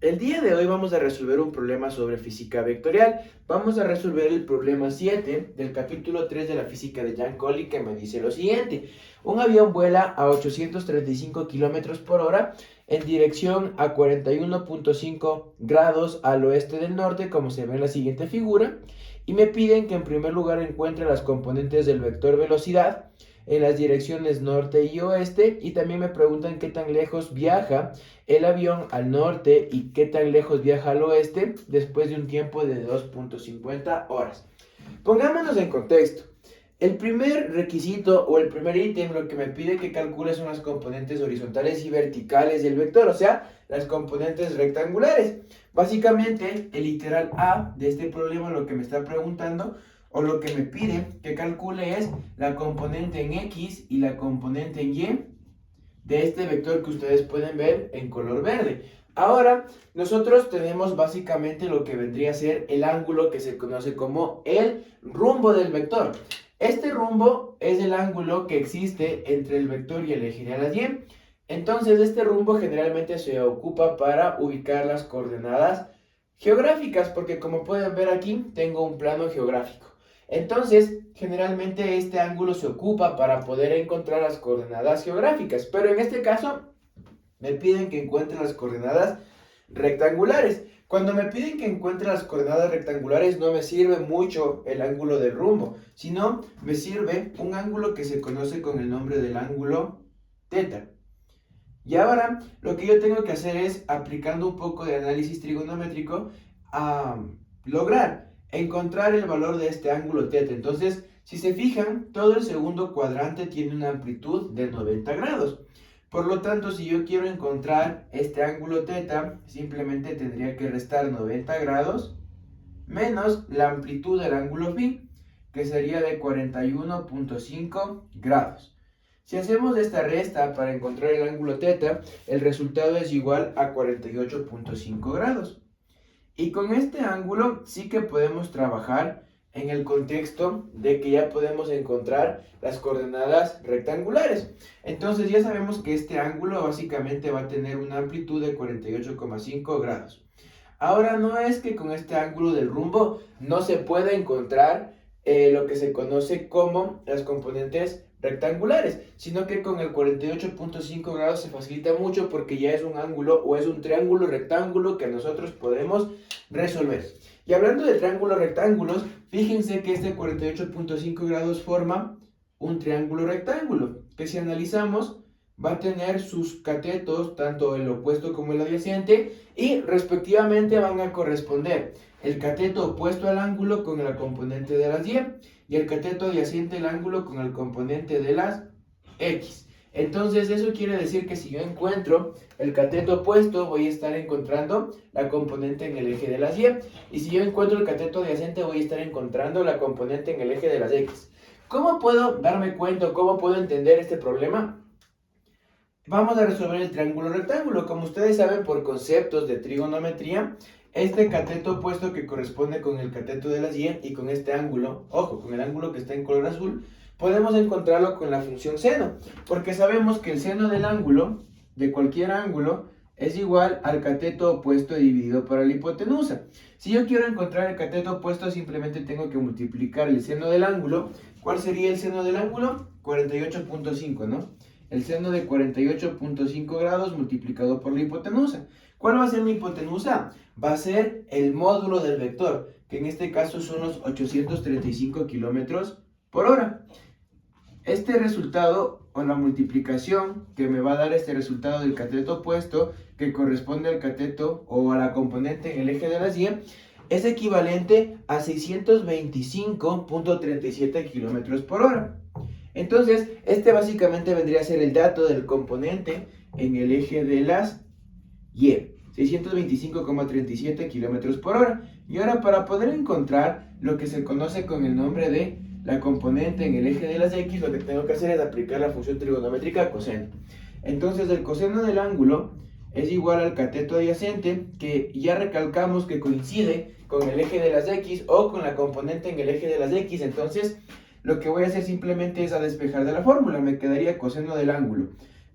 El día de hoy vamos a resolver un problema sobre física vectorial. Vamos a resolver el problema 7 del capítulo 3 de la física de Jan Colli, que me dice lo siguiente. Un avión vuela a 835 kilómetros por hora en dirección a 41.5 grados al oeste del norte, como se ve en la siguiente figura, y me piden que en primer lugar encuentre las componentes del vector velocidad en las direcciones norte y oeste, y también me preguntan qué tan lejos viaja el avión al norte y qué tan lejos viaja al oeste después de un tiempo de 2.50 horas. Pongámonos en contexto. El primer requisito o el primer ítem lo que me pide que calcule son las componentes horizontales y verticales del vector, o sea, las componentes rectangulares. Básicamente, el literal A de este problema lo que me está preguntando o lo que me pide que calcule es la componente en X y la componente en Y de este vector que ustedes pueden ver en color verde. Ahora, nosotros tenemos básicamente lo que vendría a ser el ángulo que se conoce como el rumbo del vector. Este rumbo es el ángulo que existe entre el vector y el eje de las Y. Entonces, este rumbo generalmente se ocupa para ubicar las coordenadas geográficas, porque como pueden ver aquí, tengo un plano geográfico. Entonces, generalmente este ángulo se ocupa para poder encontrar las coordenadas geográficas, pero en este caso me piden que encuentre las coordenadas rectangulares. Cuando me piden que encuentre las coordenadas rectangulares no me sirve mucho el ángulo del rumbo, sino me sirve un ángulo que se conoce con el nombre del ángulo teta. Y ahora lo que yo tengo que hacer es, aplicando un poco de análisis trigonométrico, a lograr encontrar el valor de este ángulo teta. Entonces, si se fijan, todo el segundo cuadrante tiene una amplitud de 90 grados. Por lo tanto, si yo quiero encontrar este ángulo teta, simplemente tendría que restar 90 grados menos la amplitud del ángulo phi, que sería de 41.5 grados. Si hacemos esta resta para encontrar el ángulo teta, el resultado es igual a 48.5 grados. Y con este ángulo sí que podemos trabajar en el contexto de que ya podemos encontrar las coordenadas rectangulares. Entonces ya sabemos que este ángulo básicamente va a tener una amplitud de 48,5 grados. Ahora no es que con este ángulo del rumbo no se pueda encontrar lo que se conoce como las componentes rectangulares, sino que con el 48.5 grados se facilita mucho porque ya es un ángulo o es un triángulo rectángulo que nosotros podemos resolver. Y hablando de triángulos rectángulos, fíjense que este 48.5 grados forma un triángulo rectángulo, que si analizamos va a tener sus catetos, tanto el opuesto como el adyacente, y respectivamente van a corresponder el cateto opuesto al ángulo con la componente de las Y y el cateto adyacente al ángulo con el componente de las X. Entonces eso quiere decir que si yo encuentro el cateto opuesto voy a estar encontrando la componente en el eje de las Y, y si yo encuentro el cateto adyacente voy a estar encontrando la componente en el eje de las X. ¿Cómo puedo darme cuenta, cómo puedo entender este problema? Vamos a resolver el triángulo rectángulo. Como ustedes saben por conceptos de trigonometría, este cateto opuesto que corresponde con el cateto de las Y con este ángulo, ojo, con el ángulo que está en color azul, podemos encontrarlo con la función seno, porque sabemos que el seno del ángulo, de cualquier ángulo, es igual al cateto opuesto dividido por la hipotenusa. Si yo quiero encontrar el cateto opuesto, simplemente tengo que multiplicar el seno del ángulo. ¿Cuál sería el seno del ángulo? 48.5, ¿no? El seno de 48.5 grados multiplicado por la hipotenusa. ¿Cuál va a ser mi hipotenusa? Va a ser el módulo del vector, que en este caso son los 835 kilómetros por hora. Este resultado, o la multiplicación que me va a dar este resultado del cateto opuesto, que corresponde al cateto o a la componente en el eje de las Y, es equivalente a 625.37 kilómetros por hora. Entonces, este básicamente vendría a ser el dato del componente en el eje de las Y, 625,37 kilómetros por hora. Y ahora para poder encontrar lo que se conoce con el nombre de la componente en el eje de las X, lo que tengo que hacer es aplicar la función trigonométrica coseno. Entonces, el coseno del ángulo es igual al cateto adyacente, que ya recalcamos que coincide con el eje de las X o con la componente en el eje de las X. Entonces, lo que voy a hacer simplemente es a despejar de la fórmula. Me quedaría coseno del ángulo,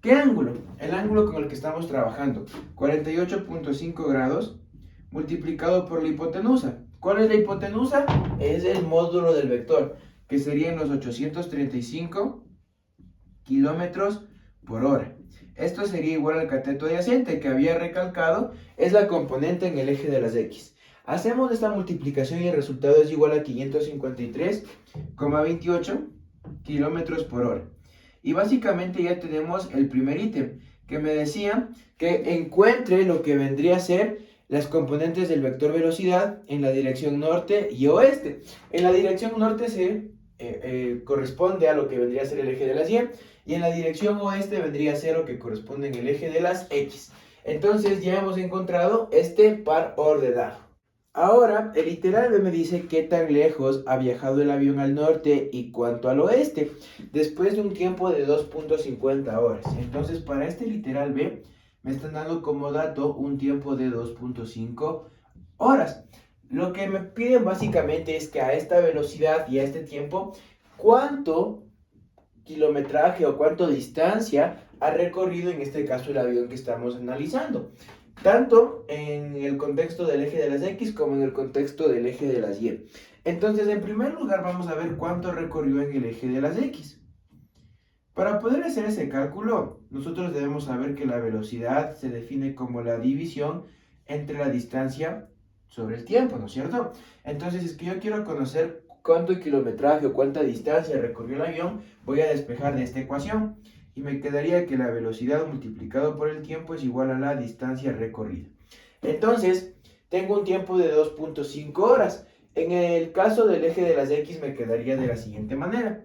¿Qué ángulo? El ángulo con el que estamos trabajando. 48.5 grados multiplicado por la hipotenusa. ¿Cuál es la hipotenusa? Es el módulo del vector, que serían los 835 kilómetros por hora. Esto sería igual al cateto adyacente, que había recalcado, es la componente en el eje de las X. Hacemos esta multiplicación y el resultado es igual a 553,28 kilómetros por hora. Y básicamente ya tenemos el primer ítem, que me decía que encuentre lo que vendría a ser las componentes del vector velocidad en la dirección norte y oeste. En la dirección norte se corresponde a lo que vendría a ser el eje de las Y, y en la dirección oeste vendría a ser lo que corresponde en el eje de las X. Entonces ya hemos encontrado este par ordenado. Ahora, el literal B me dice qué tan lejos ha viajado el avión al norte y cuánto al oeste, después de un tiempo de 2.50 horas. Entonces, para este literal B, me están dando como dato un tiempo de 2.5 horas. Lo que me piden básicamente es que a esta velocidad y a este tiempo, ¿cuánto kilometraje o cuánto distancia ha recorrido en este caso el avión que estamos analizando? Tanto en el contexto del eje de las X como en el contexto del eje de las Y. Entonces, en primer lugar, vamos a ver cuánto recorrió en el eje de las X. Para poder hacer ese cálculo, nosotros debemos saber que la velocidad se define como la división entre la distancia sobre el tiempo, ¿no es cierto? Entonces, si es que yo quiero conocer cuánto kilometraje o cuánta distancia recorrió el avión, voy a despejar de esta ecuación. Y me quedaría que la velocidad multiplicado por el tiempo es igual a la distancia recorrida. Entonces, tengo un tiempo de 2.5 horas. En el caso del eje de las X me quedaría de la siguiente manera.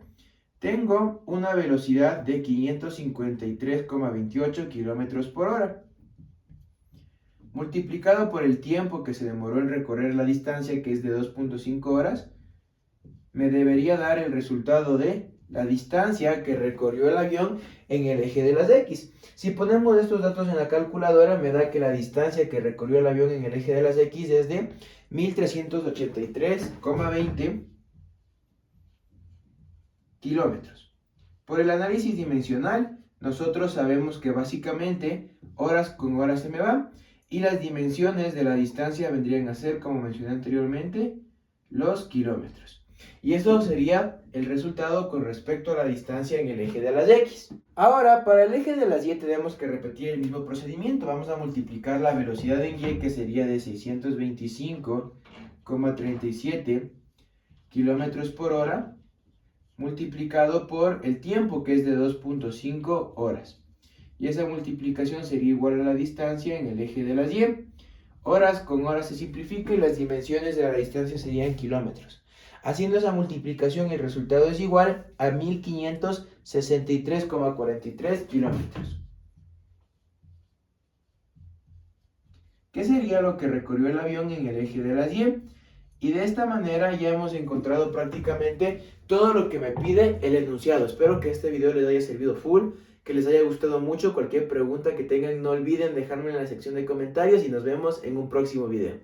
Tengo una velocidad de 553,28 kilómetros por hora. Multiplicado por el tiempo que se demoró en recorrer la distancia, que es de 2.5 horas, me debería dar el resultado de la distancia que recorrió el avión en el eje de las X. Si ponemos estos datos en la calculadora, me da que la distancia que recorrió el avión en el eje de las X es de 1383,20 kilómetros. Por el análisis dimensional, nosotros sabemos que básicamente horas con horas se me va, y las dimensiones de la distancia vendrían a ser, como mencioné anteriormente, los kilómetros. Y eso sería el resultado con respecto a la distancia en el eje de las X. Ahora, para el eje de las Y tenemos que repetir el mismo procedimiento. Vamos a multiplicar la velocidad en Y, que sería de 625,37 kilómetros por hora, multiplicado por el tiempo, que es de 2.5 horas. Y esa multiplicación sería igual a la distancia en el eje de las Y. Horas con horas se simplifica y las dimensiones de la distancia serían kilómetros. Haciendo esa multiplicación, el resultado es igual a 1563,43 kilómetros. ¿Qué sería lo que recorrió el avión en el eje de las Y? Y de esta manera ya hemos encontrado prácticamente todo lo que me pide el enunciado. Espero que este video les haya servido full, que les haya gustado mucho. Cualquier pregunta que tengan, no olviden dejármela en la sección de comentarios y nos vemos en un próximo video.